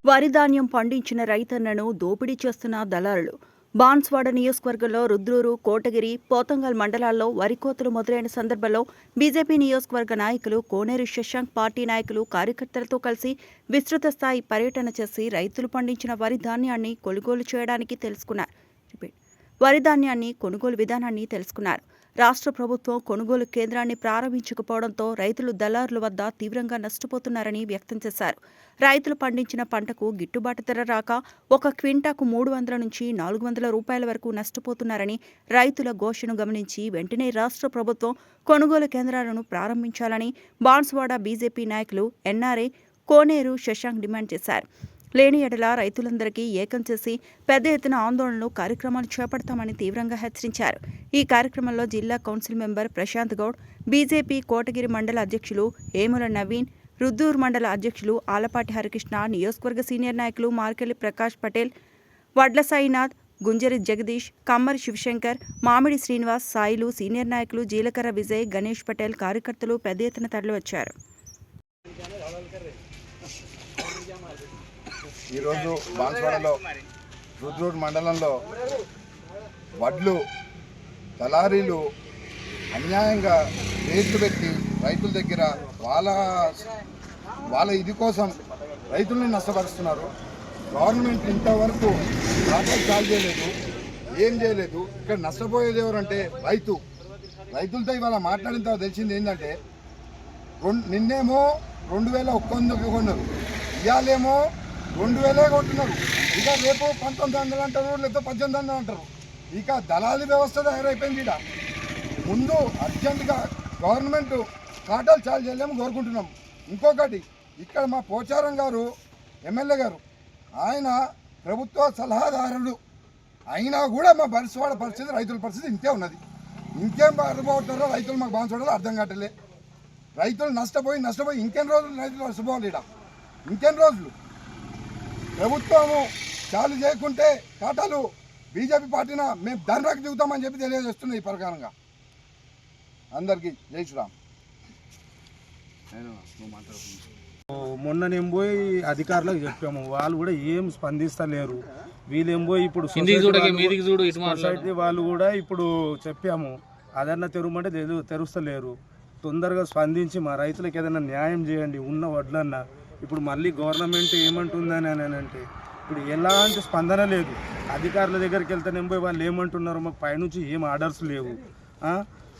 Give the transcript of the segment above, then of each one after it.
వరి ధాన్యం పండించిన రైతన్నను దోపిడీ చేస్తున్న దళారులు. బాన్స్వాడ నియోజకవర్గంలో రుద్రూరు, కోటగిరి, పోతంగల్ మండలాల్లో వరి కోతలు మొదలైన సందర్భంలో బీజేపీ నియోజకవర్గ నాయకులు కోనేరు శశాంక్ పార్టీ నాయకులు కార్యకర్తలతో కలిసి విస్తృత స్థాయి పర్యటన చేసి రైతులు పండించిన వరి ధాన్యాన్ని కొనుగోలు చేయడానికి వరి ధాన్యాన్ని కొనుగోలు విధానాన్ని తెలుసుకున్నారు. రాష్ట్ర ప్రభుత్వం కొనుగోలు కేంద్రాన్ని ప్రారంభించకపోవడంతో రైతులు దళారుల వద్ద తీవ్రంగా నష్టపోతున్నారని వ్యక్తం చేశారు. రైతులు పండించిన పంటకు గిట్టుబాటు ధర రాక ఒక క్వింటాకు 300 నుంచి 400 రూపాయల వరకు నష్టపోతున్నారని రైతుల ఘోషను గమనించి వెంటనే రాష్ట్ర ప్రభుత్వం కొనుగోలు కేంద్రాలను ప్రారంభించాలని బాన్స్వాడ బీజేపీ నాయకులు ఎన్ఆర్ఏ కోనేరు శశాంక్ డిమాండ్ చేశారు. లేని ఎడల రైతులందరికీ ఏకం చేసి పెద్ద ఎత్తున ఆందోళనలు కార్యక్రమాలు చేపడతామని తీవ్రంగా హెచ్చరించారు. ఈ కార్యక్రమంలో జిల్లా council member Prashant Goud, BJP Kotagiri మండల అధ్యక్షులు ఏముల నవీన్, రుద్దూరు మండల అధ్యక్షులు ఆలపాటి హరికృష్ణ, నియోజకవర్గ సీనియర్ నాయకులు మార్కెల్లి ప్రకాష్ పటేల్, వడ్ల సాయినాథ్, గుంజరి జగదీష్, కమ్మరి శివశంకర్, మామిడి శ్రీనివాస్, సాయిలు, సీనియర్ నాయకులు జీలకర్ర విజయ్, గణేష్ పటేల్ కార్యకర్తలు పెద్ద ఎత్తున తరలివచ్చారు. ఈరోజు బాన్స్వాడలో రుద్రూరు మండలంలో వడ్లు దళారీలు అన్యాయంగా రేట్లు పెట్టి రైతుల దగ్గర వాళ్ళ ఇది కోసం రైతుల్ని నష్టపరుస్తున్నారు. గవర్నమెంట్ ఇంతవరకు రాష్ట్రం చాలు చేయలేదు, ఏం చేయలేదు. ఇక్కడ నష్టపోయేది ఎవరంటే రైతులతో ఇవాళ మాట్లాడిన తర్వాత తెలిసింది ఏంటంటే నిన్నేమో 2000 కొన్నారు, ఇవాళేమో 2000 కొంటున్నారు. ఇక రేపు 1900 అంటారు, లేకపోతే 1800 అంటారు. ఇక దళారీ వ్యవస్థ తయారైపోయింది. ఇక ముందు అర్జెంటుగా గవర్నమెంట్ కాటాలు చాలు చేయలేము కోరుకుంటున్నాం. ఇంకొకటి, ఇక్కడ మా పోచారం గారు ఎమ్మెల్యే గారు ఆయన ప్రభుత్వ సలహాదారుడు అయినా కూడా మా బాన్స్వాడ పరిస్థితి, రైతుల పరిస్థితి ఇంతే ఉన్నది. ఇంకేం బాధపడుతున్నారో రైతులు మాకు బాన్స్వాడలో అర్థం కావట్లే. రైతులు నష్టపోయి ఇంకెన్ని రోజులు రైతులు నష్టపోవాలి? ఇక్కడ ఇంకెన్ని రోజులు? ప్రభుత్వము చాలు చేయకుంటే కాటాలు బీజేపీ పార్టీన మేము దండకు దిగుతామని చెప్పి తెలియజేస్తున్నాయి. ఈ ప్రకారంగా అందరికీ జై శ్రీరామ్. మొన్న నేను పోయి అధికారులకు చెప్పాము, వాళ్ళు కూడా ఏం స్పందిస్తలేరు. వీళ్ళేం పోయి ఇప్పుడు సొసైటీ వాళ్ళు కూడా ఇప్పుడు చెప్పాము, అదన్నా తెరవమంటే తెరుస్తలేరు. తొందరగా స్పందించి మా రైతులకు ఏదైనా న్యాయం చేయండి. ఉన్న వడ్లన్నా ఇప్పుడు మళ్ళీ గవర్నమెంట్ ఏమంటుందని అంటే ఇప్పుడు ఎలాంటి స్పందన లేదు. అధికారుల దగ్గరికి వెళ్తేనే పోయి వాళ్ళు ఏమంటున్నారు, మాకు పైనుంచి ఏం ఆర్డర్స్ లేవు,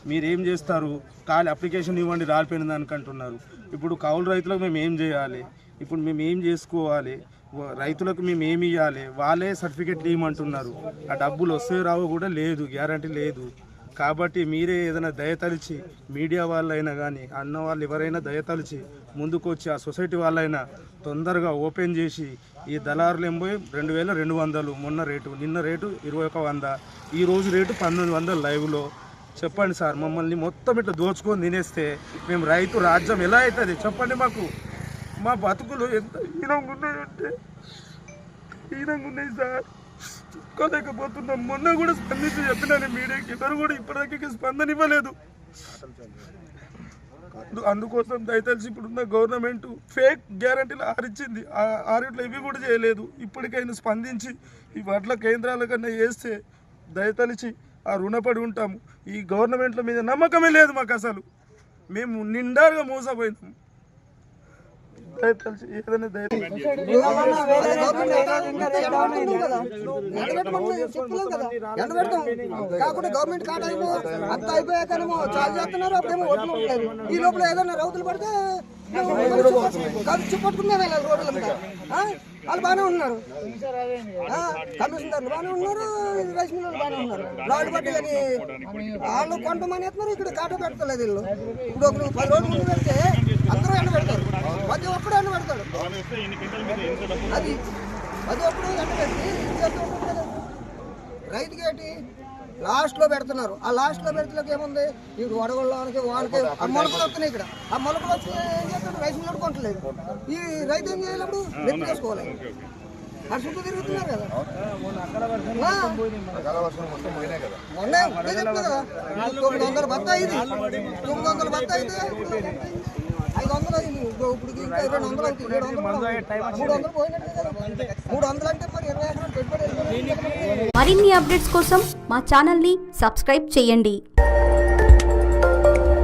మీరేం చేస్తారు, ఖాళీ అప్లికేషన్ ఇవ్వండి రాలిపోయిన దానికి అంటున్నారు. ఇప్పుడు కౌలు రైతులకు మేము ఏం చేయాలి? ఇప్పుడు మేము ఏం చేసుకోవాలి? రైతులకు మేము ఏమి ఇవ్వాలి? వాళ్ళే సర్టిఫికేట్ ఇవ్వమంటున్నారు. ఆ డబ్బులు వస్తే రావో కూడా లేదు, గ్యారంటీ లేదు. కాబట్టి మీరే ఏదైనా దయతలిచి, మీడియా వాళ్ళైనా కానీ అన్న వాళ్ళు ఎవరైనా దయతలిచి ముందుకు వచ్చి ఆ సొసైటీ వాళ్ళైనా తొందరగా ఓపెన్ చేసి ఈ దళారులు ఎంబోయి 2200 మొన్న రేటు, నిన్న రేటు 2100, ఈ రోజు రేటు 1900 లైవ్లో చెప్పండి సార్. మమ్మల్ని మొత్తం ఇట్లా దోచుకొని తినేస్తే మేము రైతు రాజ్యం ఎలా అవుతుంది చెప్పండి? మాకు మా బతుకులు ఎంత హీనంగా ఉన్నాయంటే హీనంగా ఉన్నాయి సార్, చెప్పుకోలేకపోతున్నాం. మొన్న కూడా స్పందించి చెప్పినాను మీడియాకి, ఎవరు కూడా ఇప్పటిదాకా స్పందన ఇవ్వలేదు. అందుకోసం దయతలిసి ఇప్పుడున్న గవర్నమెంట్ ఫేక్ గ్యారంటీలు ఆరిచ్చింది, ఆరిట్లో ఇవి కూడా చేయలేదు. ఇప్పటికైనా స్పందించి ఈ వడ్ల కేంద్రాల కన్నా వేస్తే దయతలిచి ఆ రుణపడి ఉంటాము. ఈ గవర్నమెంట్ల మీద నమ్మకమే లేదు మాకు, అసలు మేము నిండారుగా మోసపోయినాము. కాకుండా గవర్నమెంట్ కాటేమో అంత అయిపోయాకనేమో చాలు చేస్తున్నారు. అప్పుడేమో ఓట్లు లేదు. ఈ లోపల ఏదైనా రౌతులు పడితే ఖర్చు పట్టుకునే రోడ్ల మీద వాళ్ళు బాగానే ఉన్నారు, కమిషనర్లు బాగానే ఉన్నారు, రైస్ మిల్లు బాగానే ఉన్నారు. రాళ్ళు బట్టి కానీ వాళ్ళు కొంతమంది వేస్తున్నారు, ఇక్కడ కాట పెడతలేదు వీళ్ళు. ఇప్పుడు ఒక 10 రోజులు ముందు పెడితే అందరూ ఎండ పెడతారు, ప్రతి ఒక్కడు ఎండ పెడతాడు. అది ఒప్పుడు ఎండ పెట్టి రైతుకి ఏంటి లాస్ట్లో పెడుతున్నారు. ఆ లాస్ట్లో పెడుతులకు ఏముంది, ఇప్పుడు వడగొళ్ళకి వాళ్ళకి ఆ మొలకలు వస్తున్నాయి. ఇక్కడ ఆ మొలకలు వచ్చి ఏం చేస్తాడు, రైస్ మిల్లు కొంటలేదు. ఈ రైతు ఏం చేయాలప్పుడు రెప్పి చేసుకోవాలి. అది చుట్టూ తిరుగుతున్నారు కదా. మొన్న చెప్తుంది కదా 900 బత్త అయింది, 900 బత్త అయితే 500 అయింది. ఇప్పుడు ఇంకా 200 అవుతుంది. 300 పోయినట్టు కదా. 300 అంటే మరి 20 ఎకరాలు పెట్టుబడి. మరిన్ని అప్డేట్స్ కోసం మా ఛానల్ని సబ్స్క్రైబ్ చేయండి.